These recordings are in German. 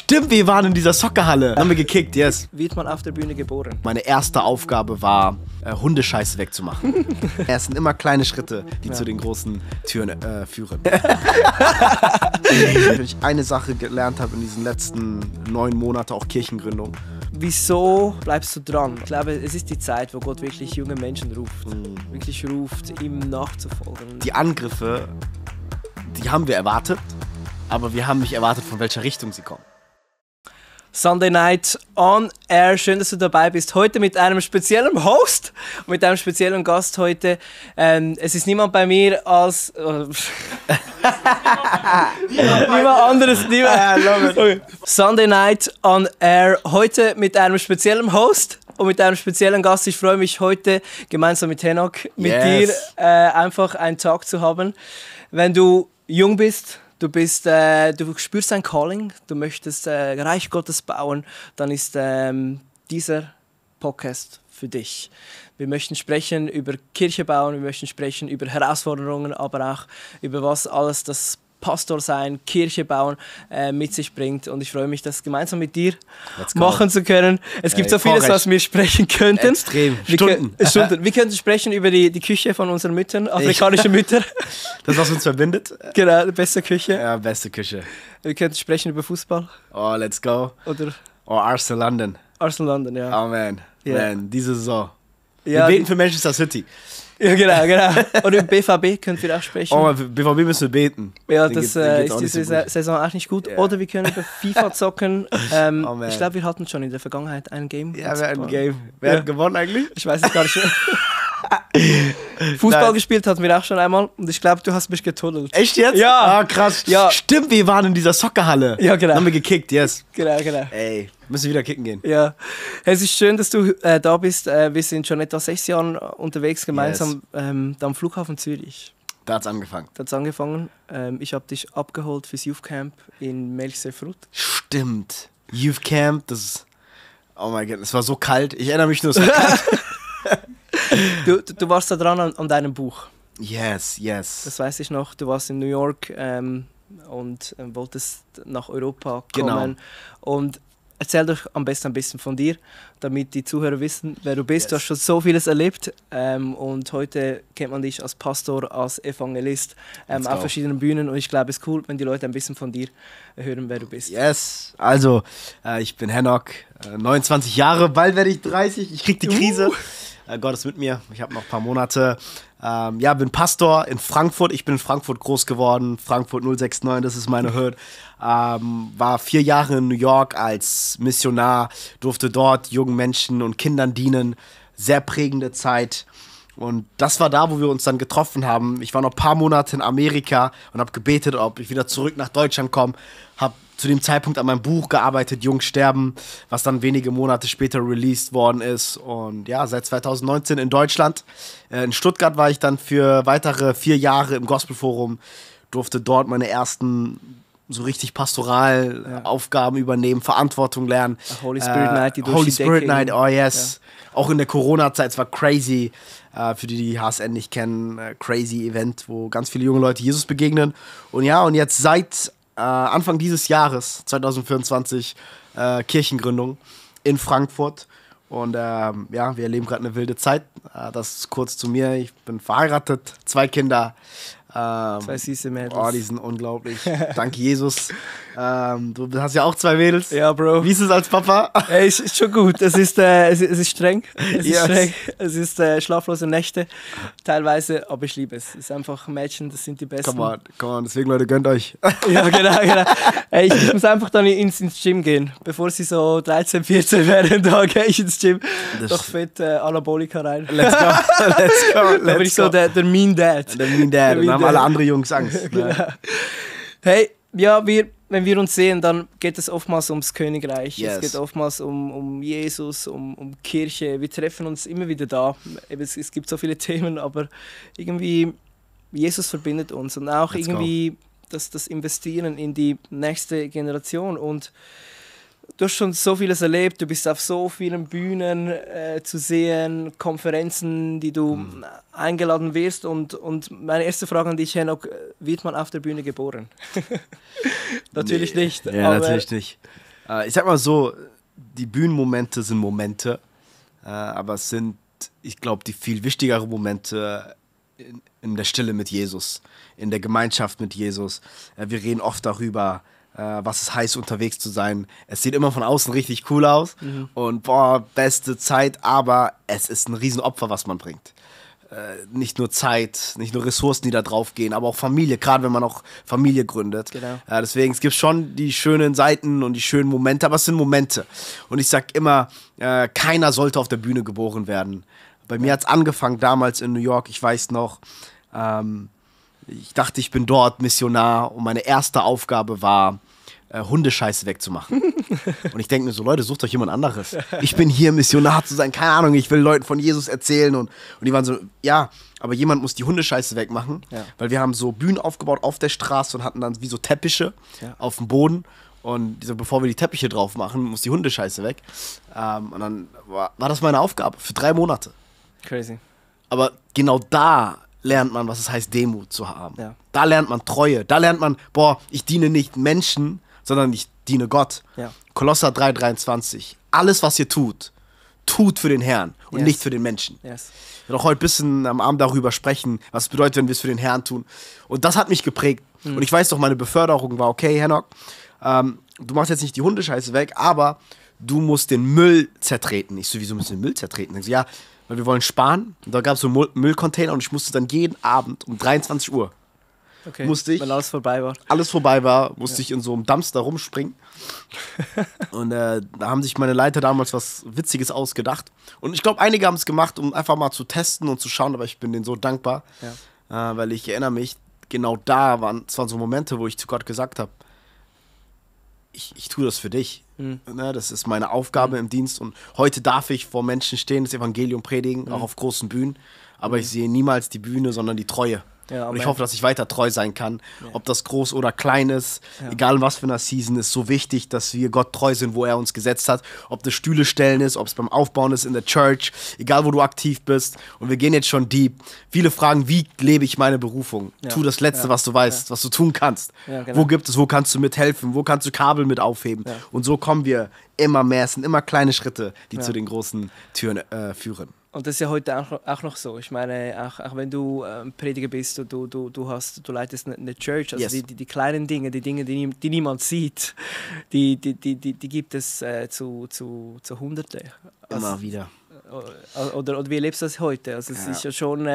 Stimmt, wir waren in dieser Soccerhalle. Haben wir gekickt, yes. Wird man auf der Bühne geboren? Meine erste Aufgabe war, Hundescheiße wegzumachen. Es sind immer kleine Schritte, die zu den großen Türen führen. Wenn ich eine Sache gelernt habe in diesen letzten 9 Monaten, auch Kirchengründung. Wieso bleibst du dran? Ich glaube, es ist die Zeit, wo Gott wirklich junge Menschen ruft. Wirklich ruft, ihm nachzufolgen. Die Angriffe, die haben wir erwartet, aber wir haben nicht erwartet, von welcher Richtung sie kommen. Sunday Night on Air. Schön, dass du dabei bist. Heute mit einem speziellen Host, mit einem speziellen Gast heute. Es ist niemand bei mir als... niemand anderes. Okay. Sunday Night on Air. Heute mit einem speziellen Host und mit einem speziellen Gast. Ich freue mich heute gemeinsam mit Henok, mit dir einfach einen Talk zu haben. Wenn du jung bist... Du spürst ein Calling, du möchtest Reich Gottes bauen, dann ist dieser Podcast für dich. Wir möchten sprechen über Kirche bauen, wir möchten sprechen über Herausforderungen, aber auch über was alles das Pastor sein, Kirche bauen mit sich bringt. Und ich freue mich, das gemeinsam mit dir machen zu können. Es gibt so vieles, was wir sprechen könnten. Extrem. Stunden. Wir könnten sprechen über die Küche von unseren Müttern, afrikanische Mütter. Das, was uns verbindet? Genau, die beste Küche. Ja, beste Küche. Wir könnten sprechen über Fußball. Oh, let's go. Oder Arsenal London. Arsenal London, ja. Oh man, Yeah. man, diese Saison. Ja, wir beten für Manchester City. Ja, genau. Oder über BVB können wir auch sprechen. Oh, BVB müssen wir beten. Ja, das ist diese Saison auch nicht gut. Yeah. Oder wir können über FIFA zocken. Ich glaube, wir hatten schon in der Vergangenheit ein Game. Ja, wir hatten ein Game. Wer hat gewonnen eigentlich? Ich weiß es gar nicht mehr. Fußball gespielt hatten wir auch schon einmal und ich glaube, du hast mich getunnelt. Echt jetzt? Ja. Ah, krass. Ja. Stimmt, wir waren in dieser Soccerhalle. Ja, genau. Dann haben wir gekickt, yes. Genau. Ey, müssen wir wieder kicken gehen. Ja. Es ist schön, dass du da bist. Wir sind schon etwa 6 Jahre unterwegs gemeinsam am Flughafen Zürich. Da hat's angefangen. Ich habe dich abgeholt fürs Youth Camp in Melchseefrutt. Stimmt. Youth Camp, das ist... Oh mein Gott, es war so kalt. Ich erinnere mich nur, es war kalt. Du warst da dran an deinem Buch. Yes. Das weiß ich noch. Du warst in New York und wolltest nach Europa kommen. Genau. Und erzähl doch am besten ein bisschen von dir, damit die Zuhörer wissen, wer du bist. Yes. Du hast schon so vieles erlebt und heute kennt man dich als Pastor, als Evangelist auf verschiedenen Bühnen. Und ich glaube, es ist cool, wenn die Leute ein bisschen von dir hören, wer du bist. Yes, also ich bin Henok, 29 Jahre, bald werde ich 30, ich krieg die Krise. Gott ist mit mir, ich habe noch ein paar Monate. Bin Pastor in Frankfurt, ich bin in Frankfurt groß geworden, Frankfurt 069, das ist meine Hood. War 4 Jahre in New York als Missionar, durfte dort jungen Menschen und Kindern dienen, sehr prägende Zeit. Und das war da, wo wir uns dann getroffen haben. Ich war noch ein paar Monate in Amerika und habe gebetet, ob ich wieder zurück nach Deutschland komme. Habe zu dem Zeitpunkt an meinem Buch gearbeitet, Jung sterben, was dann wenige Monate später released worden ist. Und ja, seit 2019 in Deutschland. In Stuttgart war ich dann für weitere 4 Jahre im Gospelforum, durfte dort meine ersten so richtig pastoral Aufgaben übernehmen, Verantwortung lernen. Holy Spirit Night, die Holy Spirit Night, oh yes. Ja. Auch in der Corona-Zeit, es war crazy. Für die HSN nicht kennen, crazy Event, wo ganz viele junge Leute Jesus begegnen. Und jetzt seit Anfang dieses Jahres, 2024, Kirchengründung in Frankfurt. Und wir erleben gerade eine wilde Zeit. Das ist kurz zu mir. Ich bin verheiratet, 2 Kinder. 2 süße Mädels. Oh, die sind unglaublich. Danke, Jesus. Du hast ja auch 2 Mädels. Ja, Bro. Wie ist es als Papa? Hey, ist schon gut. Es ist streng. Es ist schlaflose Nächte teilweise, aber ich liebe es. Es ist einfach Mädchen, das sind die Besten. Come on. Deswegen, Leute, gönnt euch. Ja, genau. Hey, ich muss einfach dann ins Gym gehen. Bevor sie so 13, 14 werden, da gehe ich ins Gym. Doch fett Anabolika rein. Let's go. Da bin ich so der Mean Dad. Der Mean Dad. Und dann haben alle andere Jungs Angst. Genau. Hey, ja, wenn wir uns sehen, dann geht es oftmals ums Königreich. Yes. Es geht oftmals um Jesus, um Kirche. Wir treffen uns immer wieder da. Es gibt so viele Themen, aber irgendwie Jesus verbindet uns. Und auch irgendwie das Investieren in die nächste Generation. Und du hast schon so vieles erlebt, du bist auf so vielen Bühnen zu sehen, Konferenzen, die du eingeladen wirst. Und meine erste Frage an dich, Henok, wird man auf der Bühne geboren? Natürlich nicht. Ja, aber natürlich nicht. Ich sag mal so, die Bühnenmomente sind Momente, aber es sind, ich glaube, die viel wichtigeren Momente in der Stille mit Jesus, in der Gemeinschaft mit Jesus. Wir reden oft darüber, was es heißt, unterwegs zu sein. Es sieht immer von außen richtig cool aus und boah, beste Zeit, aber es ist ein Riesenopfer, was man bringt. Nicht nur Zeit, nicht nur Ressourcen, die da drauf gehen, aber auch Familie, gerade wenn man auch Familie gründet. Genau. Deswegen, es gibt schon die schönen Seiten und die schönen Momente, aber es sind Momente. Und ich sag immer, keiner sollte auf der Bühne geboren werden. Bei mir hat es angefangen damals in New York, ich weiß noch, ich dachte, ich bin dort Missionar und meine erste Aufgabe war, Hundescheiße wegzumachen. Und ich denke mir so, Leute, sucht euch jemand anderes. Ich bin hier, Missionar zu sein, keine Ahnung, ich will Leuten von Jesus erzählen. Und die waren so, ja, aber jemand muss die Hundescheiße wegmachen, weil wir haben so Bühnen aufgebaut auf der Straße und hatten dann wie so Teppiche auf dem Boden. Und so, bevor wir die Teppiche drauf machen, muss die Hundescheiße weg. Und dann war das meine Aufgabe für 3 Monate. Crazy. Aber genau da lernt man, was es heißt, Demut zu haben. Ja. Da lernt man Treue. Da lernt man, boah, ich diene nicht Menschen, sondern ich diene Gott. Ja. Kolosser 3,23. Alles, was ihr tut, tut für den Herrn und nicht für den Menschen. Yes. Ich werde auch heute ein bisschen am Abend darüber sprechen, was es bedeutet, wenn wir es für den Herrn tun. Und das hat mich geprägt. Und ich weiß doch, meine Beförderung war, okay, Henok, du machst jetzt nicht die Hundescheiße weg, aber du musst den Müll zertreten. Ich so, wieso müssen wir den Müll zertreten? Ich so, ja, weil wir wollen sparen. Und da gab es so einen Müllcontainer und ich musste dann jeden Abend um 23 Uhr, musste ich, weil alles vorbei war, musste ich in so einem Dumpster rumspringen. Und da haben sich meine Leiter damals was Witziges ausgedacht. Und ich glaube, einige haben es gemacht, um einfach mal zu testen und zu schauen, aber ich bin denen so dankbar, weil ich erinnere mich, genau da waren so Momente, wo ich zu Gott gesagt habe, ich tue das für dich. Ne, das ist meine Aufgabe im Dienst und heute darf ich vor Menschen stehen, das Evangelium predigen, auch auf großen Bühnen, aber ich sehe niemals die Bühne, sondern die Treue. Ja, und ich hoffe, dass ich weiter treu sein kann, ob das groß oder klein ist, egal was für eine Season, ist so wichtig, dass wir Gott treu sind, wo er uns gesetzt hat, ob das Stühle stellen ist, ob es beim Aufbauen ist in der Church, egal wo du aktiv bist. Und wir gehen jetzt schon deep. Viele fragen, wie lebe ich meine Berufung? Tu das Letzte, was du weißt, was du tun kannst. Ja, genau. Wo gibt es, wo kannst du mithelfen, wo kannst du Kabel mit aufheben? Und so kommen wir immer mehr, es sind immer kleine Schritte, die zu den großen Türen führen. Und das ist ja heute auch noch so. Ich meine, auch wenn du Prediger bist, du leitest eine Church, also die kleinen Dinge, die Dinge, die niemand sieht, die gibt es zu Hunderte. Immer also, wieder. Oder wie erlebst du das heute? Also es ist ja schon,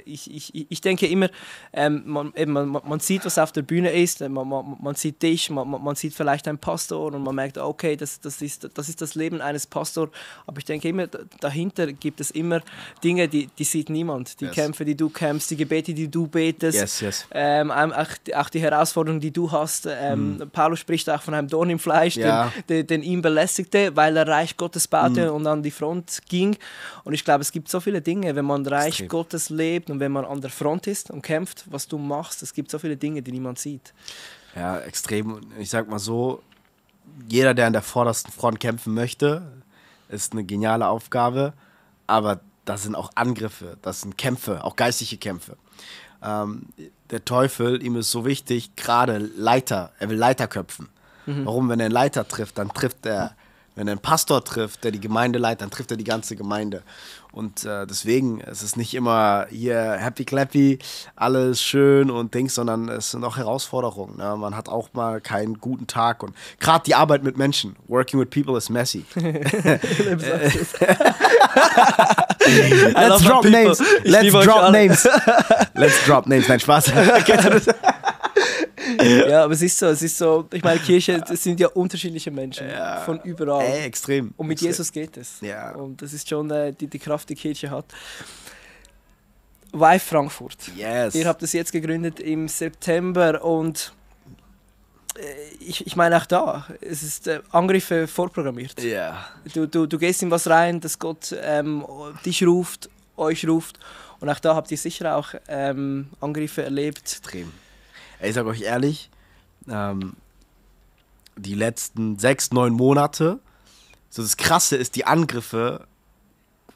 ich denke immer, man sieht, was auf der Bühne ist, man sieht dich, man sieht vielleicht einen Pastor und man merkt, okay, das ist das Leben eines Pastors, aber ich denke immer, dahinter gibt es immer Dinge, die sieht niemand, die Kämpfe, die du kämpfst, die Gebete, die du betest, auch die Herausforderungen, die du hast. Paulus spricht auch von einem Dorn im Fleisch, den ihn belästigte, weil er Reich Gottes baute und an die Front ging. Und ich glaube, es gibt so viele Dinge, wenn man Reich Gottes lebt und wenn man an der Front ist und kämpft, was du machst, es gibt so viele Dinge, die niemand sieht. Ja, extrem. Ich sag mal so, jeder, der an der vordersten Front kämpfen möchte, ist eine geniale Aufgabe, aber das sind auch Angriffe, das sind Kämpfe, auch geistliche Kämpfe. Der Teufel, ihm ist so wichtig, gerade Leiter, er will Leiter köpfen. Warum? Wenn er einen Leiter trifft, dann trifft er, wenn er einen Pastor trifft, der die Gemeinde leitet, dann trifft er die ganze Gemeinde. Und deswegen, es ist nicht immer hier happy clappy, alles schön und Dings, sondern es sind auch Herausforderungen. Ne? Man hat auch mal keinen guten Tag und gerade die Arbeit mit Menschen, working with people is messy. Let's drop names. Let's drop names. Nein, Spaß. Ja, aber es ist so, ich meine, Kirche, das sind ja unterschiedliche Menschen von überall. Extrem. Und mit extrem. Jesus geht es. Ja. Und das ist schon die Kraft, die Kirche hat. Vive Frankfurt. Yes. Ihr habt es jetzt gegründet im September und ich meine auch da, es ist Angriffe vorprogrammiert. Ja. Du gehst in was rein, dass Gott dich ruft, euch ruft und auch da habt ihr sicher auch Angriffe erlebt. Extrem. Ich sage euch ehrlich, die letzten 6-9 Monate, so das Krasse ist, die Angriffe,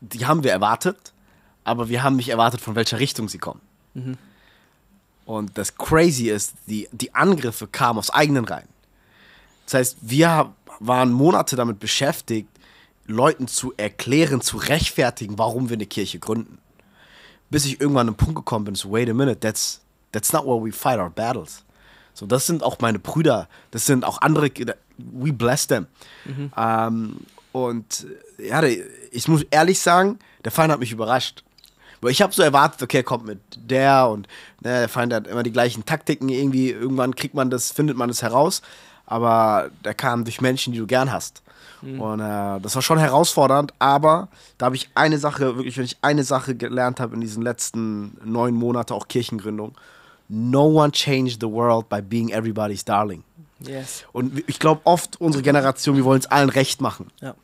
die haben wir erwartet, aber wir haben nicht erwartet, von welcher Richtung sie kommen. Und das Crazy ist, die Angriffe kamen aus eigenen Reihen. Das heißt, wir waren Monate damit beschäftigt, Leuten zu erklären, zu rechtfertigen, warum wir eine Kirche gründen. Bis ich irgendwann an den Punkt gekommen bin, so, wait a minute, that's not where we fight our battles. So, das sind auch meine Brüder, das sind auch andere, we bless them. Und ja, ich muss ehrlich sagen, der Feind hat mich überrascht. Weil ich habe so erwartet, okay, kommt mit der und der Feind hat immer die gleichen Taktiken, irgendwie, irgendwann findet man das heraus. Aber der kam durch Menschen, die du gern hast. Und das war schon herausfordernd, aber da habe ich eine Sache, wirklich, wenn ich eine Sache gelernt habe in diesen letzten 9 Monaten, auch Kirchengründung, no one changed the world by being everybody's darling. Yes. Und ich glaube oft, unsere Generation, wir wollen es allen recht machen. Ja.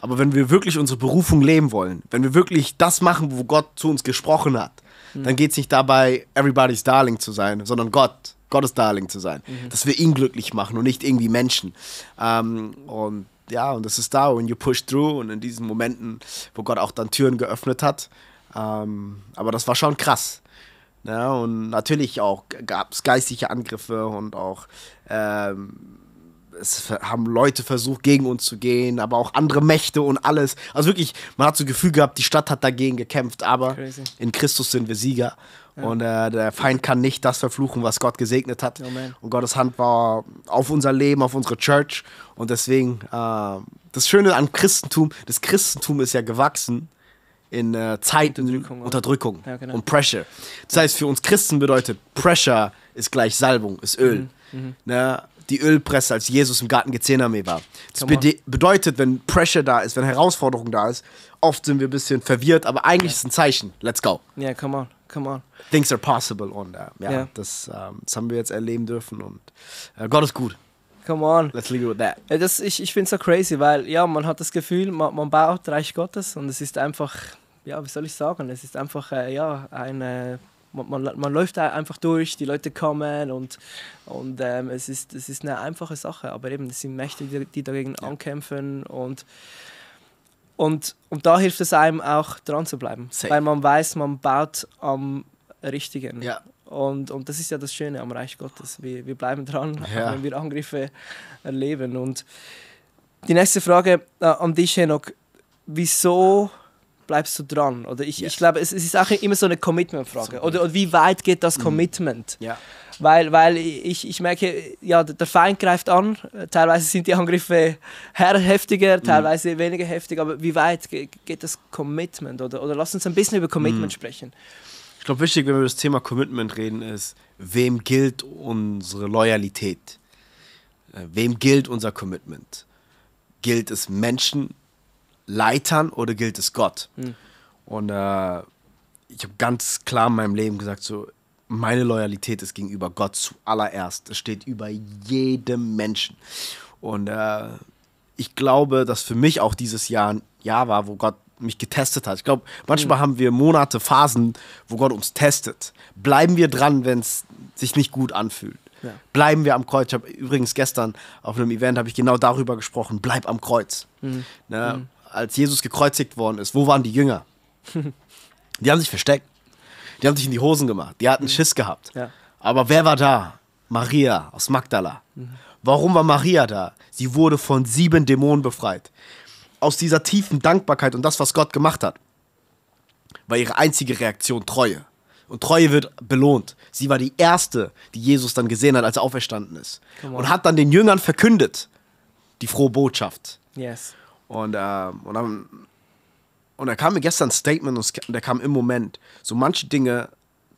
Aber wenn wir wirklich unsere Berufung leben wollen, wenn wir wirklich das machen, wo Gott zu uns gesprochen hat, dann geht es nicht dabei, everybody's darling zu sein, sondern Gottes Darling zu sein. Dass wir ihn glücklich machen und nicht irgendwie Menschen. Und das ist da, when you push through und in diesen Momenten, wo Gott auch dann Türen geöffnet hat. Aber das war schon krass. Ja, und natürlich auch gab es geistliche Angriffe und auch es haben Leute versucht, gegen uns zu gehen, aber auch andere Mächte und alles. Also wirklich, man hat so das Gefühl gehabt, die Stadt hat dagegen gekämpft, aber Crazy. In Christus sind wir Sieger. Ja. Und der Feind kann nicht das verfluchen, was Gott gesegnet hat. Oh, und Gottes Hand war auf unser Leben, auf unsere Church. Und deswegen, das Schöne am Christentum, das Christentum ist ja gewachsen in Zeit Unterdrückung ja, genau. Und Pressure. Das heißt, für uns Christen bedeutet, Pressure ist gleich Salbung, ist Öl. Ne? Die Ölpresse, als Jesus im Garten Gethsemane war. Das bedeutet, wenn Pressure da ist, wenn Herausforderung da ist, oft sind wir ein bisschen verwirrt, aber eigentlich ist es ein Zeichen. Let's go. Ja, yeah, come on. Things are possible. Und das haben wir jetzt erleben dürfen. Und Gott ist gut. Come on. Let's leave it with that. Ich finde es so crazy, weil ja, man hat das Gefühl, man baut Reich Gottes und es ist einfach, ja, wie soll ich sagen, es ist einfach, man läuft da einfach durch, die Leute kommen und es ist eine einfache Sache, aber eben, es sind Mächte, die dagegen ankämpfen und da hilft es einem auch dran zu bleiben, weil man weiß, man baut am Richtigen. Ja. Und das ist ja das Schöne am Reich Gottes, wir bleiben dran, wenn wir Angriffe erleben. Und die nächste Frage an dich, Henok, wieso bleibst du dran? Oder ich glaube, es ist auch immer so eine Commitment-Frage. Oder wie weit geht das Commitment? Ja. Weil ich merke, ja, der Feind greift an. Teilweise sind die Angriffe heftiger, teilweise weniger heftig. Aber wie weit geht das Commitment? Oder lass uns ein bisschen über Commitment sprechen. Ich glaube, wichtig, wenn wir über das Thema Commitment reden, ist, wem gilt unsere Loyalität? Wem gilt unser Commitment? Gilt es Menschen, Leitern oder gilt es Gott? Und ich habe ganz klar in meinem Leben gesagt, so, meine Loyalität ist gegenüber Gott zuallererst. Es steht über jedem Menschen. Und ich glaube, dass für mich auch dieses Jahr ein Jahr war, wo Gott mich getestet hat. Ich glaube, manchmal haben wir Monate, Phasen, wo Gott uns testet. Bleiben wir dran, wenn es sich nicht gut anfühlt. Ja. Bleiben wir am Kreuz. Ich habe übrigens gestern auf einem Event habe ich genau darüber gesprochen. Bleib am Kreuz. Als Jesus gekreuzigt worden ist, wo waren die Jünger? Die haben sich versteckt. Die haben sich in die Hosen gemacht. Die hatten Schiss gehabt. Ja. Aber wer war da? Maria aus Magdala. Warum war Maria da? Sie wurde von 7 Dämonen befreit. Aus dieser tiefen Dankbarkeit und das, was Gott gemacht hat, war ihre einzige Reaktion Treue. Und Treue wird belohnt. Sie war die Erste, die Jesus dann gesehen hat, als er auferstanden ist. Und hat dann den Jüngern verkündet, die frohe Botschaft. Yes. Und da kam mir gestern ein Statement und der kam im Moment. So manche Dinge,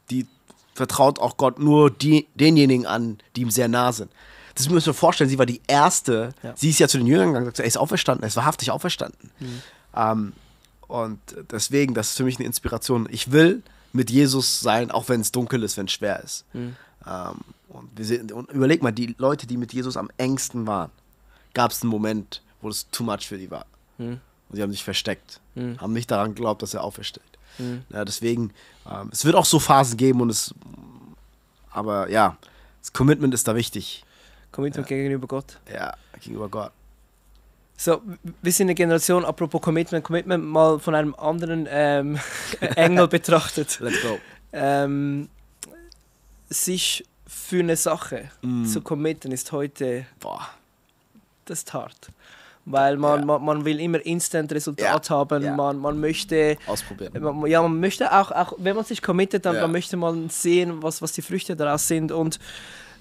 die vertraut auch Gott nur denjenigen an, die ihm sehr nah sind. Das müssen wir uns vorstellen, sie war die Erste, sie ist ja zu den Jüngern gegangen und gesagt, er ist auferstanden, er ist wahrhaftig auferstanden. Und deswegen, das ist für mich eine Inspiration. Ich will mit Jesus sein, auch wenn es dunkel ist, wenn es schwer ist. Und überleg mal, die Leute, die mit Jesus am engsten waren, gab es einen Moment, wo es too much für die war. Und sie haben sich versteckt, haben nicht daran geglaubt, dass er aufersteht. Ja, deswegen, es wird auch so Phasen geben, aber ja, das Commitment ist da wichtig. Commitment gegenüber Gott. Ja, gegenüber Gott. So, wir sind eine Generation, apropos Commitment mal von einem anderen Engel betrachtet. Let's go. Sich für eine Sache zu committen ist heute das ist hart. Weil man will immer Instant-Resultat haben, man möchte ausprobieren. Man möchte auch wenn man sich committet, dann möchte man sehen, was die Früchte daraus sind. Und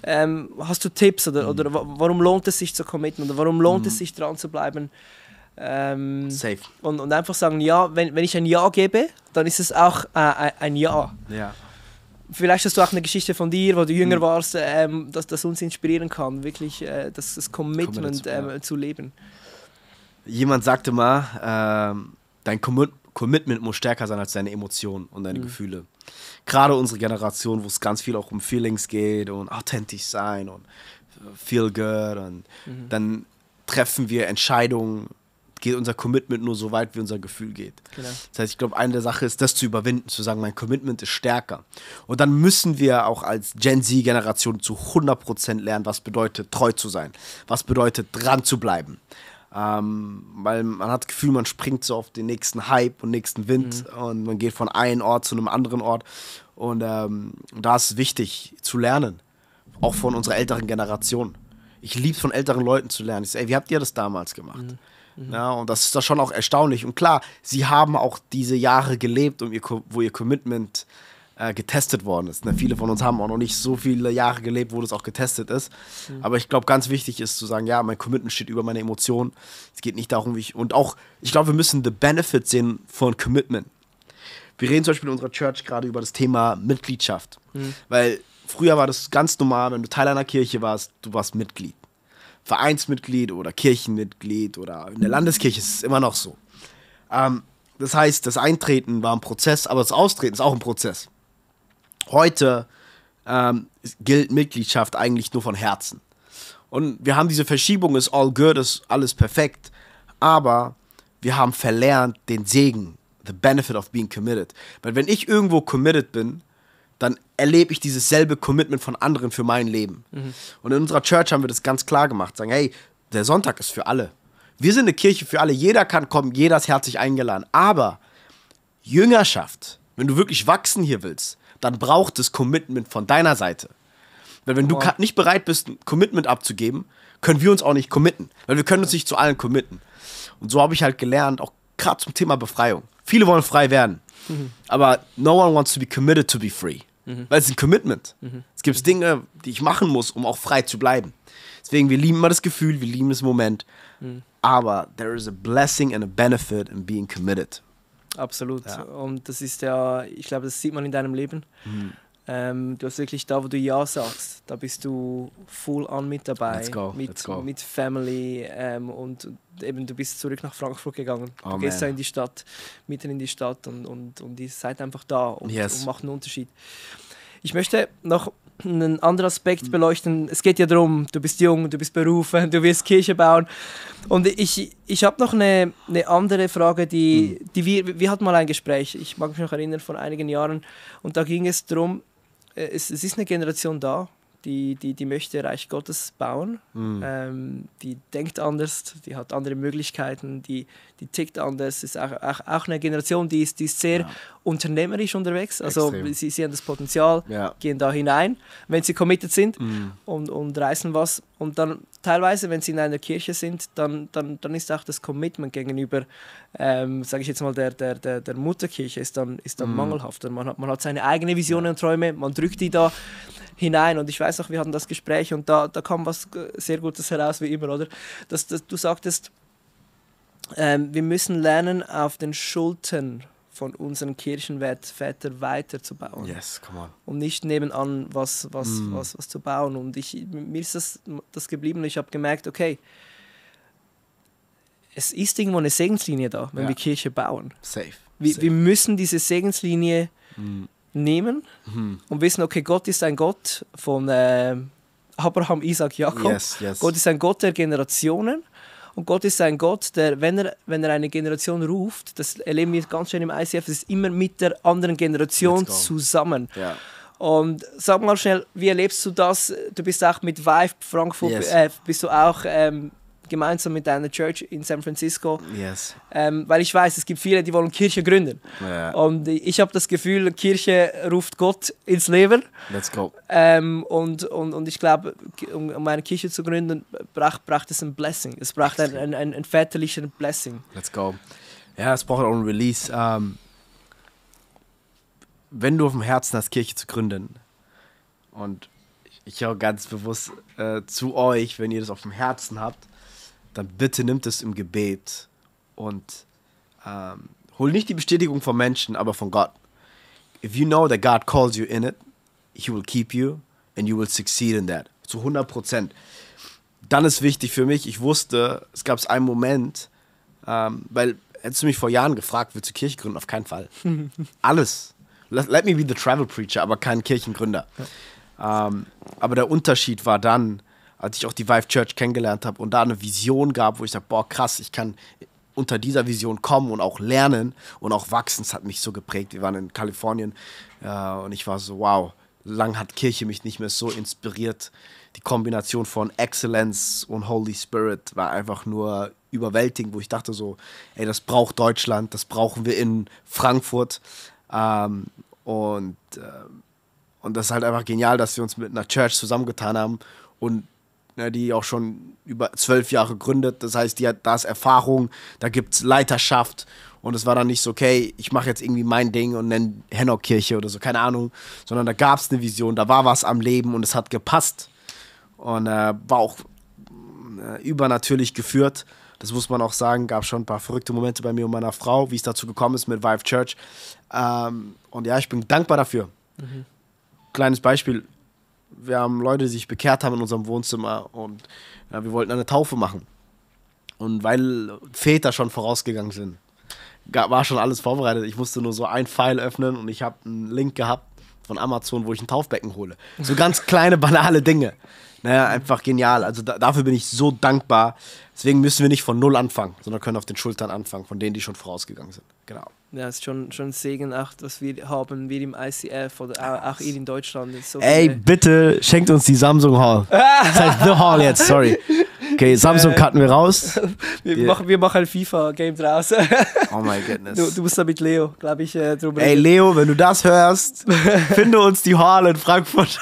hast du Tipps oder warum lohnt es sich zu committen oder warum lohnt es sich dran zu bleiben? Safe. Und einfach sagen, ja, wenn ich ein Ja gebe, dann ist es auch ein Ja. Ja. Vielleicht hast du auch eine Geschichte von dir, wo du jünger warst, das uns inspirieren kann, wirklich das Commitment zu leben. Jemand sagte mal, dein Commitment muss stärker sein als deine Emotionen und deine Gefühle. Gerade unsere Generation, wo es ganz viel auch um Feelings geht und authentisch sein und feel good. Und dann treffen wir Entscheidungen, geht unser Commitment nur so weit, wie unser Gefühl geht. Genau. Das heißt, ich glaube, eine der Sachen ist, das zu überwinden, zu sagen, mein Commitment ist stärker. Und dann müssen wir auch als Gen Z-Generation zu 100% lernen, was bedeutet, treu zu sein. Was bedeutet, dran zu bleiben. Weil man hat das Gefühl, man springt so auf den nächsten Hype und nächsten Wind und man geht von einem Ort zu einem anderen Ort. Und da ist es wichtig zu lernen, auch von unserer älteren Generation. Ich liebe es, von älteren Leuten zu lernen. Ich sage, ey, wie habt ihr das damals gemacht? Ja, und das ist doch schon auch erstaunlich. Und klar, sie haben auch diese Jahre gelebt, wo ihr Commitment getestet worden ist. Viele von uns haben auch noch nicht so viele Jahre gelebt, wo das auch getestet ist. Aber ich glaube, ganz wichtig ist zu sagen, ja, mein Commitment steht über meine Emotionen. Es geht nicht darum, ich glaube, wir müssen the benefit sehen von Commitment. Wir reden zum Beispiel in unserer Church gerade über das Thema Mitgliedschaft. Weil früher war das ganz normal, wenn du Teil einer Kirche warst, du warst Mitglied. Vereinsmitglied oder Kirchenmitglied oder in der Landeskirche ist es immer noch so. Das heißt, das Eintreten war ein Prozess, aber das Austreten ist auch ein Prozess. Heute gilt Mitgliedschaft eigentlich nur von Herzen. Und wir haben diese Verschiebung, ist all good, ist alles perfekt, aber wir haben verlernt den Segen, the benefit of being committed. Weil wenn ich irgendwo committed bin, dann erlebe ich dieses selbe Commitment von anderen für mein Leben. Und in unserer Church haben wir das ganz klar gemacht. Sagen, hey, der Sonntag ist für alle. Wir sind eine Kirche für alle. Jeder kann kommen, jeder ist herzlich eingeladen. Aber Jüngerschaft, wenn du wirklich wachsen hier willst, dann braucht es Commitment von deiner Seite. Weil wenn du nicht bereit bist, ein Commitment abzugeben, können wir uns auch nicht committen. Weil wir können uns nicht zu allen committen. Und so habe ich halt gelernt, auch gerade zum Thema Befreiung. Viele wollen frei werden. Aber no one wants to be committed to be free. Weil es ist ein Commitment. Es gibt Dinge, die ich machen muss, um auch frei zu bleiben. Deswegen, wir lieben immer das Gefühl, wir lieben das Moment. Aber there is a blessing and a benefit in being committed. Absolut. Ja. Und das ist ja, ich glaube, das sieht man in deinem Leben. Du hast wirklich da, wo du Ja sagst, da bist du full on mit dabei. Let's go. Mit Family und eben du bist zurück nach Frankfurt gegangen. Du gehst da in die Stadt, mitten in die Stadt und ihr seid einfach da und macht einen Unterschied. Ich möchte noch einen anderen Aspekt beleuchten. Es geht ja darum, du bist jung, du bist berufen, du willst Kirche bauen. Und ich habe noch eine andere Frage, die wir hatten mal ein Gespräch, ich mag mich noch erinnern, von einigen Jahren. Und da ging es darum, es ist eine Generation da, die möchte Reich Gottes bauen. Die denkt anders, die hat andere Möglichkeiten, die tickt anders. Es ist auch eine Generation, die ist sehr unternehmerisch unterwegs. Also sie sehen das Potenzial, gehen da hinein, wenn sie committed sind und reißen was. Und dann teilweise, wenn sie in einer Kirche sind, dann ist auch das Commitment gegenüber, sage ich jetzt mal, der Mutterkirche ist dann mangelhaft. Man hat seine eigenen Visionen und Träume, man drückt die da hinein. Und ich weiß noch, wir hatten das Gespräch und da kam was sehr Gutes heraus, wie immer, oder? Dass du sagtest, wir müssen lernen, auf den Schultern von unseren Kirchenvätern weiterzubauen. Yes, come on. Und nicht nebenan was zu bauen. Und mir ist das geblieben und ich habe gemerkt, okay, es ist irgendwo eine Segenslinie da, wenn wir Kirche bauen. Safe. Wir müssen diese Segenslinie nehmen und wissen, okay, Gott ist ein Gott von Abraham, Isaac, Jakob. Yes. Gott ist ein Gott der Generationen. Und Gott ist ein Gott, der, wenn er eine Generation ruft, das erleben wir ganz schön im ICF, das ist immer mit der anderen Generation zusammen. Yeah. Und sag mal schnell, wie erlebst du das? Du bist auch mit Vive Frankfurt, bist du auch gemeinsam mit einer Church in San Francisco. Yes. Weil ich weiß, es gibt viele, die wollen Kirche gründen. Ja. Und ich habe das Gefühl, Kirche ruft Gott ins Leben. Let's go. Und ich glaube, um eine Kirche zu gründen, braucht es ein Blessing. Es braucht ein väterliches Blessing. Let's go. Ja, es braucht auch ein Release. Wenn du auf dem Herzen hast, Kirche zu gründen, und ich höre ganz bewusst zu euch, wenn ihr das auf dem Herzen habt, dann bitte nimmt es im Gebet und hol nicht die Bestätigung von Menschen, aber von Gott. If you know that God calls you in it, He will keep you and you will succeed in that. Zu 100%. Dann ist wichtig für mich, ich wusste, es gab einen Moment, weil hättest du mich vor Jahren gefragt, willst du Kirche gründen? Auf keinen Fall. Alles. Let me be the travel preacher, aber kein Kirchengründer. Aber der Unterschied war dann, als ich auch die Vive Church kennengelernt habe und da eine Vision gab, wo ich sage, boah krass, ich kann unter dieser Vision kommen und auch lernen und auch wachsen. Das hat mich so geprägt. Wir waren in Kalifornien und ich war so, wow, lang hat Kirche mich nicht mehr so inspiriert. Die Kombination von Excellence und Holy Spirit war einfach nur überwältigend, wo ich dachte so, ey, das braucht Deutschland, das brauchen wir in Frankfurt. Und das ist halt einfach genial, dass wir uns mit einer Church zusammengetan haben und die auch schon über 12 Jahre gründet. Das heißt, da ist Erfahrung, da gibt es Leiterschaft und es war dann nicht so, okay, ich mache jetzt irgendwie mein Ding und nenne Hennock-Kirche oder so, keine Ahnung, sondern da gab es eine Vision, da war was am Leben und es hat gepasst und war auch übernatürlich geführt. Das muss man auch sagen, gab schon ein paar verrückte Momente bei mir und meiner Frau, wie es dazu gekommen ist mit Vive Church. Und ja, ich bin dankbar dafür. Mhm. Kleines Beispiel, wir haben Leute, die sich bekehrt haben in unserem Wohnzimmer und wir wollten eine Taufe machen. Und weil Väter schon vorausgegangen sind, war schon alles vorbereitet. Ich musste nur so ein File öffnen und ich habe einen Link gehabt von Amazon, wo ich ein Taufbecken hole. So ganz kleine, banale Dinge. Naja, einfach genial. Also dafür bin ich so dankbar. Deswegen müssen wir nicht von Null anfangen, sondern können auf den Schultern anfangen, von denen, die schon vorausgegangen sind. Genau. Ja, es ist schon ein Segen, auch, was wir haben, wir im ICF oder auch ihr in Deutschland. So ey, bitte schenkt uns die Samsung Hall. Das heißt The Hall jetzt, sorry. Okay, Samsung cutten wir raus. Wir machen ein FIFA-Game draus. Oh my goodness. Du musst da mit Leo, glaube ich, drüber reden. Ey, Leo, wenn du das hörst, finde uns die Hall in Frankfurt.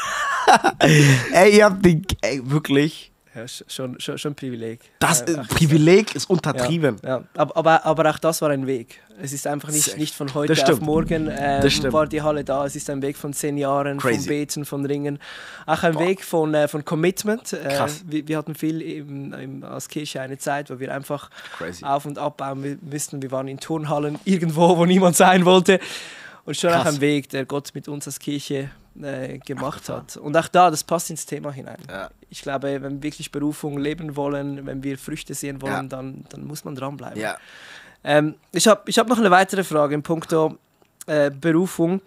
Ey, ihr habt wirklich... Ja, schon ein Privileg. Das Privileg ist untertrieben. Ja. Aber auch das war ein Weg. Es ist einfach nicht von heute auf morgen war die Halle da. Es ist ein Weg von 10 Jahren, von Beten, von Ringen. Auch ein Weg von Commitment. Wir hatten viel als Kirche eine Zeit, wo wir einfach auf- und abbauen müssten. Wir waren in Turnhallen irgendwo, wo niemand sein wollte. Und schon auch ein Weg, der Gott mit uns als Kirche gemacht hat. Und auch das passt ins Thema hinein. Ja. Ich glaube, wenn wir wirklich Berufung leben wollen, wenn wir Früchte sehen wollen, dann muss man dranbleiben. Ja. Ich hab noch eine weitere Frage in puncto Berufung.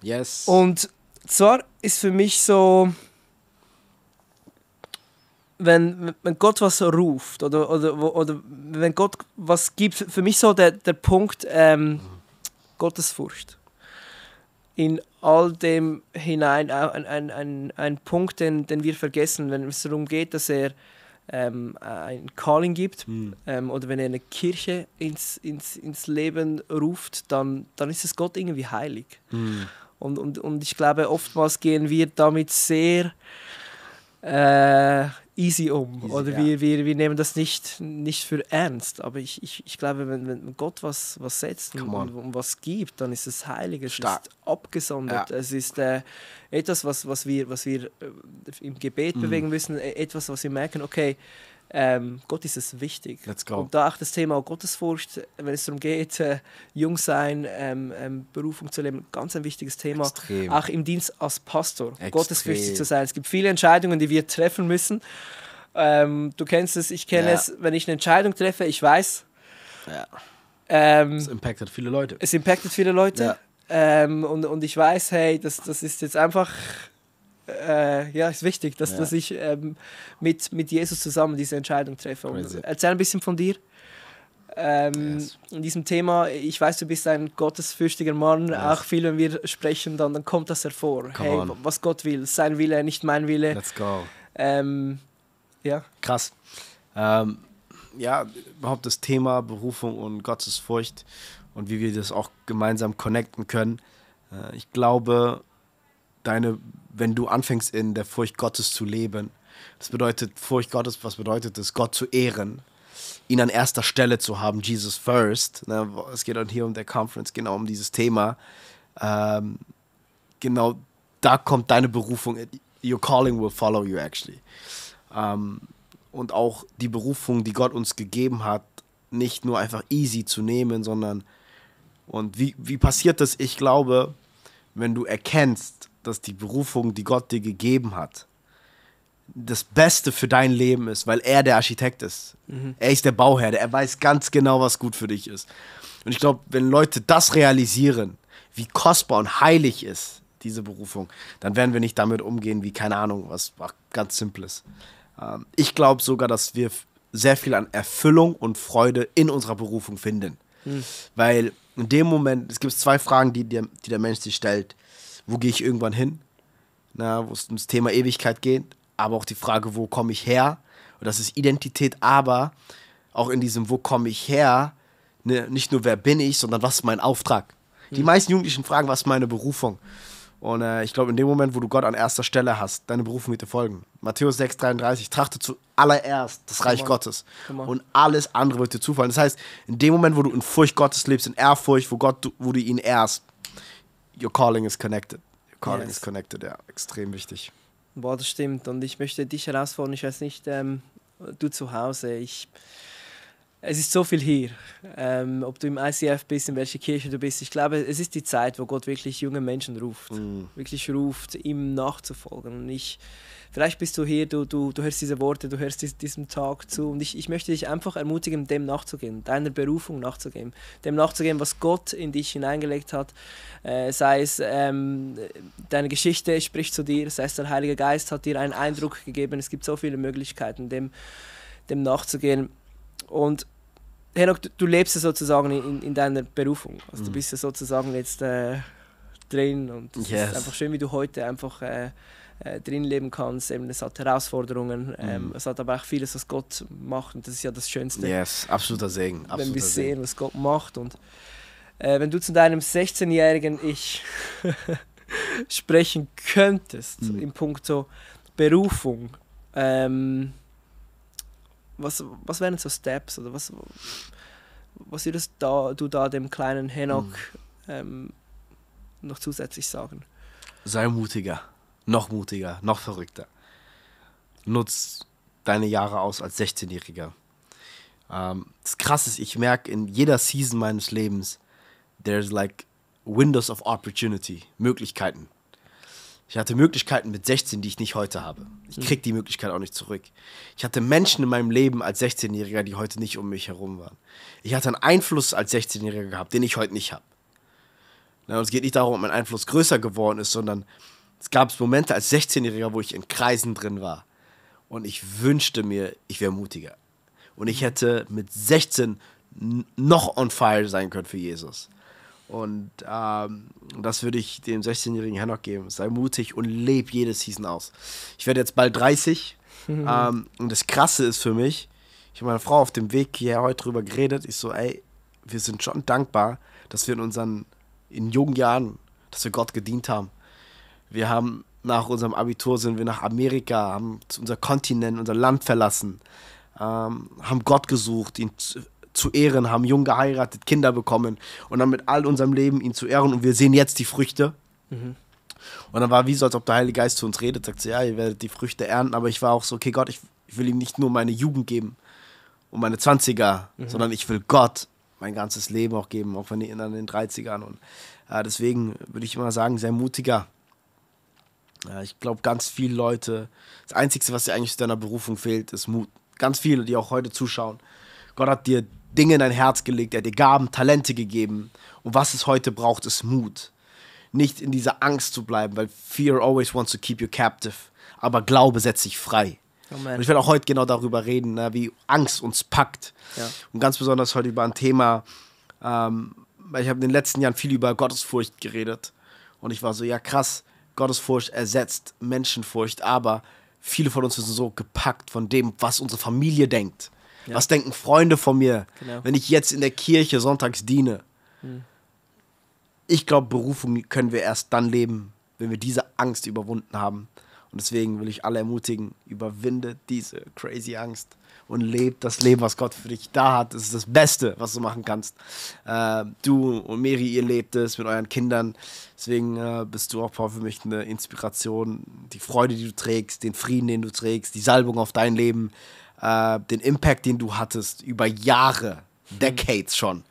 Yes. Und zwar ist für mich so, wenn Gott was ruft oder wenn Gott was gibt, für mich so der Punkt Gottesfurcht. In all dem hinein ein Punkt, den wir vergessen, wenn es darum geht, dass er ein Calling gibt oder wenn er eine Kirche ins Leben ruft, dann ist es Gott irgendwie heilig. Und ich glaube, oftmals gehen wir damit sehr easy um. Oder wir nehmen das nicht für ernst. Aber ich glaube, wenn Gott was setzt und was gibt, dann ist es heilig, es ist abgesondert. Ja. Es ist etwas, was wir im Gebet bewegen müssen, etwas, was wir merken, okay, Gott ist es wichtig. Let's go. Und da auch das Thema Gottesfurcht, wenn es darum geht, jung sein, Berufung zu leben, ganz ein wichtiges Thema. Extrem. Auch im Dienst als Pastor, gottesfürchtig zu sein. Es gibt viele Entscheidungen, die wir treffen müssen. Du kennst es, ich kenne es, wenn ich eine Entscheidung treffe, ich weiß. Es impactet viele Leute. Es impactet viele Leute. Ja. Und ich weiß, hey, das ist jetzt einfach... ist wichtig, dass ich mit Jesus zusammen diese Entscheidung treffe. Und erzähl ein bisschen von dir. In diesem Thema, ich weiß, du bist ein gottesfürchtiger Mann, auch viel, wenn wir sprechen, dann kommt das hervor. Was Gott will, sein Wille, nicht mein Wille. Let's go. Ja. Krass. Ja, überhaupt das Thema Berufung und Gottesfurcht und wie wir das auch gemeinsam connecten können. Ich glaube, wenn du anfängst in der Furcht Gottes zu leben, das bedeutet Furcht Gottes, was bedeutet es? Gott zu ehren, ihn an erster Stelle zu haben, Jesus first. Ne? Es geht dann hier um der Conference genau um dieses Thema. Genau, da kommt deine Berufung. Your calling will follow you actually. Und auch die Berufung, die Gott uns gegeben hat, nicht nur einfach easy zu nehmen, sondern und wie passiert das? Ich glaube, wenn du erkennst, dass die Berufung, die Gott dir gegeben hat, das Beste für dein Leben ist, weil er der Architekt ist. Er ist der Bauherr, er weiß ganz genau, was gut für dich ist. Und ich glaube, wenn Leute das realisieren, wie kostbar und heilig ist diese Berufung, dann werden wir nicht damit umgehen wie, keine Ahnung, was ganz Simples. Ich glaube sogar, dass wir sehr viel an Erfüllung und Freude in unserer Berufung finden. Weil in dem Moment, es gibt zwei Fragen, die der Mensch sich stellt. Wo gehe ich irgendwann hin? Wo es ums Thema Ewigkeit geht. Aber auch die Frage, wo komme ich her? Und das ist Identität, aber auch in diesem, wo komme ich her? Nicht nur, wer bin ich, sondern was ist mein Auftrag? Die meisten Jugendlichen fragen, was ist meine Berufung? Und ich glaube, in dem Moment, wo du Gott an erster Stelle hast, deine Berufung wird dir folgen. Matthäus 6,33, trachte zuallererst das Reich Gottes. Und alles andere wird dir zufallen. Das heißt, in dem Moment, wo du in Furcht Gottes lebst, in Ehrfurcht, wo du ihn ehrst, your calling is connected. Your calling is connected, ja, extrem wichtig. Boah, das stimmt. Und ich möchte dich herausfordern, ich weiß nicht, du zu Hause, es ist so viel hier, ob du im ICF bist, in welcher Kirche du bist. Ich glaube, es ist die Zeit, wo Gott wirklich junge Menschen ruft. Wirklich ruft, ihm nachzufolgen. Und vielleicht bist du hier, du hörst diese Worte, du hörst diesem Tag zu. Und ich möchte dich einfach ermutigen, dem nachzugehen, deiner Berufung nachzugehen. Dem nachzugehen, was Gott in dich hineingelegt hat. Sei es deine Geschichte spricht zu dir, sei es der Heilige Geist hat dir einen Eindruck gegeben. Es gibt so viele Möglichkeiten, dem nachzugehen. Und Henok, du lebst ja sozusagen in deiner Berufung. Also du bist ja sozusagen jetzt drin und es ist einfach schön, wie du heute einfach drin leben kannst. Eben, es hat Herausforderungen, es hat aber auch vieles, was Gott macht und das ist ja das Schönste. Yes, absoluter Segen. Wenn wir sehen, was Gott macht und wenn du zu deinem 16-jährigen Ich sprechen könntest, im Punkt so Berufung, was wären so Steps oder was würdest du da dem kleinen Henok noch zusätzlich sagen? Sei mutiger, noch verrückter. Nutz deine Jahre aus als 16-Jähriger. Das Krasse ist, ich merke in jeder Season meines Lebens, there's like windows of opportunity, Möglichkeiten. Ich hatte Möglichkeiten mit 16, die ich nicht heute habe. Ich kriege die Möglichkeit auch nicht zurück. Ich hatte Menschen in meinem Leben als 16-Jähriger, die heute nicht um mich herum waren. Ich hatte einen Einfluss als 16-Jähriger gehabt, den ich heute nicht habe. Und es geht nicht darum, ob mein Einfluss größer geworden ist, sondern es gab Momente als 16-Jähriger, wo ich in Kreisen drin war. Und ich wünschte mir, ich wäre mutiger. Und ich hätte mit 16 noch on fire sein können für Jesus. Und das würde ich dem 16-jährigen Henok geben. Sei mutig und leb jede Season aus. Ich werde jetzt bald 30. Und das Krasse ist für mich, ich habe mit meiner Frau auf dem Weg hierher heute drüber geredet. Ich so, wir sind schon dankbar, dass wir in jungen Jahren, dass wir Gott gedient haben. Wir haben nach unserem Abitur sind wir nach Amerika, haben unser Kontinent, unser Land verlassen, haben Gott gesucht, ihn zu ehren, haben jung geheiratet, Kinder bekommen und dann mit all unserem Leben ihn zu ehren und wir sehen jetzt die Früchte. Und dann war wie so, als ob der Heilige Geist zu uns redet, sagt so, ja, ihr werdet die Früchte ernten, aber ich war auch so, okay Gott, ich will ihm nicht nur meine Jugend geben und meine 20er, sondern ich will Gott mein ganzes Leben auch geben, auch wenn in den 30ern und deswegen würde ich immer sagen, sei mutiger. Ich glaube, ganz viele Leute, das Einzige, was dir eigentlich zu deiner Berufung fehlt, ist Mut. Ganz viele, die auch heute zuschauen. Gott hat dir Dinge in dein Herz gelegt, er hat dir Gaben, Talente gegeben. Und was es heute braucht, ist Mut. Nicht in dieser Angst zu bleiben, weil Fear always wants to keep you captive. Aber Glaube setzt dich frei. Und ich werde auch heute genau darüber reden, wie Angst uns packt. Ja. Und ganz besonders heute über ein Thema, weil ich habe in den letzten Jahren viel über Gottesfurcht geredet. Und ich war so, ja krass, Gottesfurcht ersetzt Menschenfurcht, aber viele von uns sind so gepackt von dem, was unsere Familie denkt. Ja. Was denken Freunde von mir, Genau. wenn ich jetzt in der Kirche sonntags diene? Ich glaube, Berufung können wir erst dann leben, wenn wir diese Angst überwunden haben. Und deswegen will ich alle ermutigen, überwinde diese crazy Angst und lebe das Leben, was Gott für dich da hat. Das ist das Beste, was du machen kannst. Du und Mary, ihr lebt es mit euren Kindern. Deswegen bist du auch für mich eine Inspiration. Die Freude, die du trägst, den Frieden, den du trägst, die Salbung auf dein Leben, den Impact, den du hattest über Jahre, Decades schon.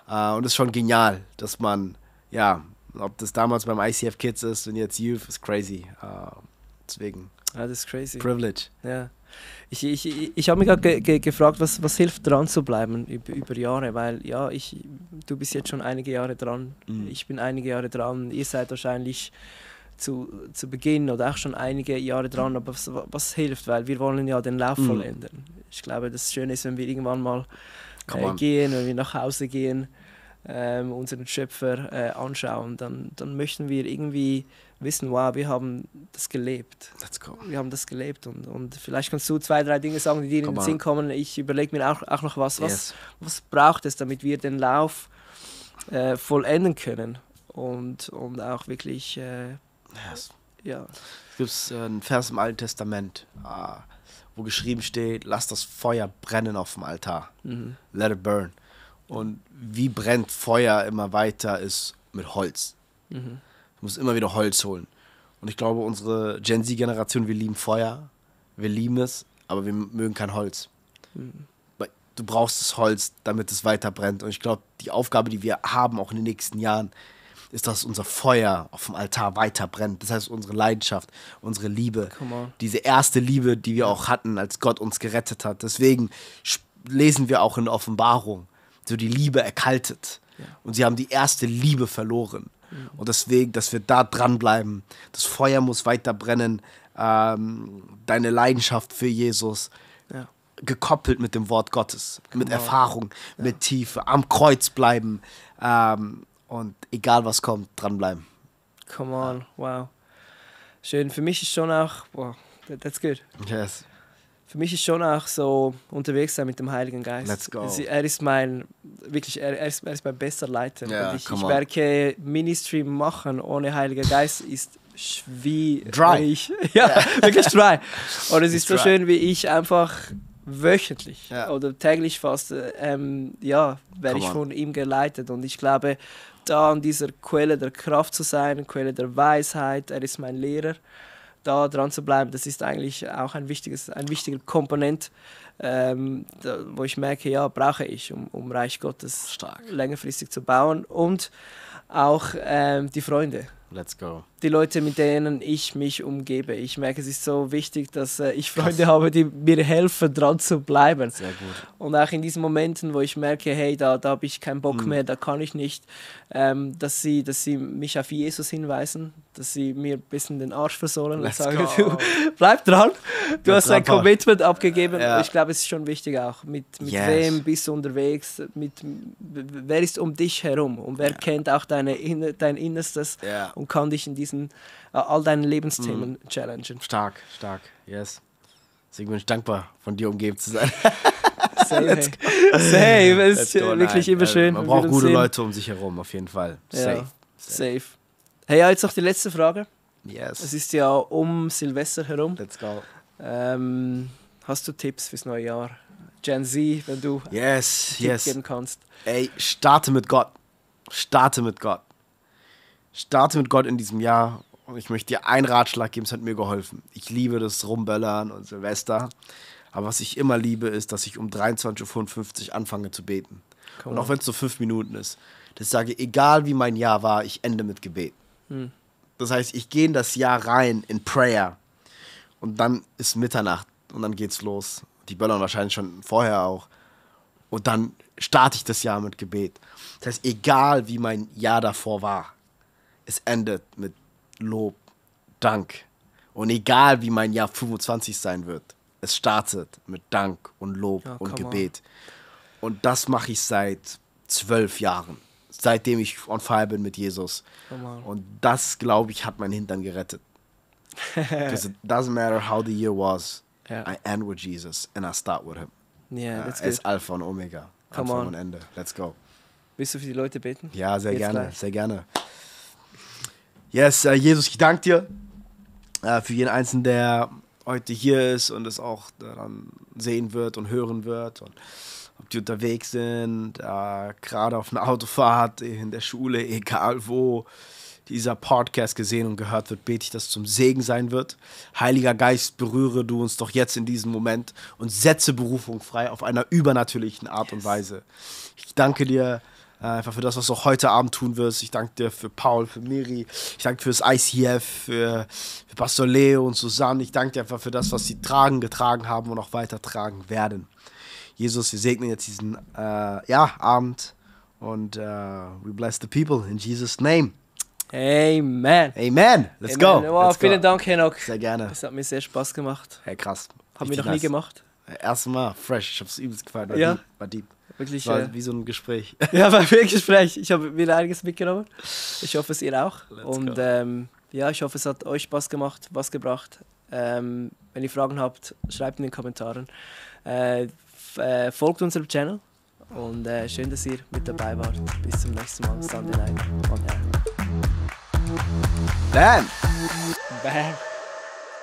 Und es ist schon genial, dass man, ja, ob das damals beim ICF Kids ist und jetzt Youth, ist crazy. Deswegen. Ja, das ist crazy. Privilege. Ja. Ich habe mich gerade gefragt, was hilft dran zu bleiben über Jahre, weil ja, du bist jetzt schon einige Jahre dran, ich bin einige Jahre dran, ihr seid wahrscheinlich zu Beginn oder auch schon einige Jahre dran, aber was hilft, weil wir wollen ja den Lauf vollenden. Ich glaube, das Schöne ist, wenn wir irgendwann mal gehen, wenn wir nach Hause gehen, unseren Schöpfer anschauen, dann möchten wir irgendwie wissen, wow, wir haben das gelebt. Let's go. Wir haben das gelebt und vielleicht kannst du 2, 3 Dinge sagen, die dir in den Sinn kommen. Ich überlege mir auch noch was braucht es, damit wir den Lauf vollenden können und auch wirklich ja. Es gibt einen Vers im Alten Testament, wo geschrieben steht, lass das Feuer brennen auf dem Altar. Let it burn. Und wie brennt Feuer immer weiter, ist mit Holz. Du musst immer wieder Holz holen. Und ich glaube, unsere Gen Z-Generation, wir lieben Feuer, wir lieben es, aber wir mögen kein Holz. Du brauchst das Holz, damit es weiter brennt. Und ich glaube, die Aufgabe, die wir haben, auch in den nächsten Jahren, ist, dass unser Feuer auf dem Altar weiter brennt. Das heißt, unsere Leidenschaft, unsere Liebe, diese erste Liebe, die wir auch hatten, als Gott uns gerettet hat. Deswegen lesen wir auch in der Offenbarung, so die Liebe erkaltet. Ja. Und sie haben die erste Liebe verloren. Und deswegen, dass wir da dranbleiben. Das Feuer muss weiter brennen. Deine Leidenschaft für Jesus, gekoppelt mit dem Wort Gottes, mit Erfahrung, mit Tiefe, am Kreuz bleiben. Und egal was kommt, dranbleiben. Come on, wow. Schön. Für mich ist schon auch, wow, that's good. Yes. Für mich ist schon auch so unterwegs sein mit dem Heiligen Geist. Let's go. Er ist mein mein bester Leiter. Yeah, und ich merke, Ministry machen ohne Heiliger Geist ist schwierig. Dry. Wirklich dry. Und es ist so schön, wie ich einfach wöchentlich oder täglich fast, werde ich von ihm geleitet. Und ich glaube, da an dieser Quelle der Kraft zu sein, Quelle der Weisheit, er ist mein Lehrer, da dran zu bleiben, das ist eigentlich auch ein wichtiger Komponent, wo ich merke, brauche ich, um Reich Gottes längerfristig zu bauen. Und auch die Freunde. Let's go. Die Leute, mit denen ich mich umgebe. Ich merke, es ist so wichtig, dass ich Freunde habe, die mir helfen, dran zu bleiben. Sehr gut. Und auch in diesen Momenten, wo ich merke, hey, da habe ich keinen Bock mehr, da kann ich nicht, dass sie mich auf Jesus hinweisen, dass sie mir ein bisschen den Arsch versohlen und sagen, du, bleib dran, du hast ein Commitment abgegeben. Ja. Ich glaube, es ist schon wichtig auch, mit wem bist du unterwegs, wer ist um dich herum und wer kennt auch dein Innerstes und kann dich in diesen all deinen Lebensthemen challengen. Stark, yes. Deswegen bin ich dankbar, von dir umgeben zu sein. Same, es ist wirklich immer schön. Man braucht gute Leute um sich herum, auf jeden Fall. Safe. Hey, jetzt noch die letzte Frage. Yes. Es ist ja um Silvester herum. Let's go. Hast du Tipps fürs neue Jahr? Gen Z, wenn du Tipps geben kannst. Ey, starte mit Gott. Starte mit Gott in diesem Jahr. Und ich möchte dir einen Ratschlag geben, es hat mir geholfen. Ich liebe das Rumböllern und Silvester. Aber was ich immer liebe, ist, dass ich um 23:55 Uhr anfange zu beten. Und auch wenn es so 5 Minuten ist. Dass ich sage, egal wie mein Jahr war, ich ende mit Gebet. Das heißt, ich gehe in das Jahr rein in Prayer. Und dann ist Mitternacht und dann geht's los. Die böllern wahrscheinlich schon vorher auch. Und dann starte ich das Jahr mit Gebet. Das heißt, egal wie mein Jahr davor war, es endet mit Lob, Dank. Und egal wie mein Jahr 25 sein wird, es startet mit Dank und Lob und Gebet. Und das mache ich seit 12 Jahren. Seitdem ich on fire bin mit Jesus. Und das, glaube ich, hat meinen Hintern gerettet. Because it doesn't matter how the year was. Ja. I end with Jesus and I start with him. Yeah, that's Er ist good. Alpha und Omega. Come Anfang on. und Ende. Let's go. Willst du für die Leute beten? Ja, sehr Jetzt gerne, gleich. sehr gerne. Yes, Jesus, ich danke dir für jeden Einzelnen, der heute hier ist und es auch daran sehen wird und hören wird. Und ob die unterwegs sind, gerade auf einer Autofahrt, in der Schule, egal wo dieser Podcast gesehen und gehört wird, bete ich, dass es zum Segen sein wird. Heiliger Geist, berühre du uns doch jetzt in diesem Moment und setze Berufung frei auf einer übernatürlichen Art und Weise. Ich danke dir einfach für das, was du auch heute Abend tun wirst. Ich danke dir für Paul, für Miri. Ich danke dir für das ICF, für Pastor Leo und Susanne. Ich danke dir einfach für das, was sie getragen haben und auch weitertragen werden. Jesus, wir segnen jetzt diesen Abend und we bless the people in Jesus' name. Amen. Amen. Let's Amen. go. Wow, Let's vielen go. Dank, Henok. Sehr gerne. Es hat mir sehr Spaß gemacht. Hey, krass. Haben wir noch Richtig nie nice. gemacht. Erstes Mal, fresh. Ich hab's übelst gefallen. Ja. War deep. Wirklich. War wie so ein Gespräch. Ja, war wirklich Gespräch. Ich habe wieder einiges mitgenommen. Ich hoffe, es ihr auch. Let's Und go. ich hoffe, es hat euch Spaß gemacht, was gebracht. Wenn ihr Fragen habt, schreibt in den Kommentaren. Folgt unserem Channel. Und schön, dass ihr mit dabei wart. Bis zum nächsten Mal. Sunday Night on Air. Bam! Bam!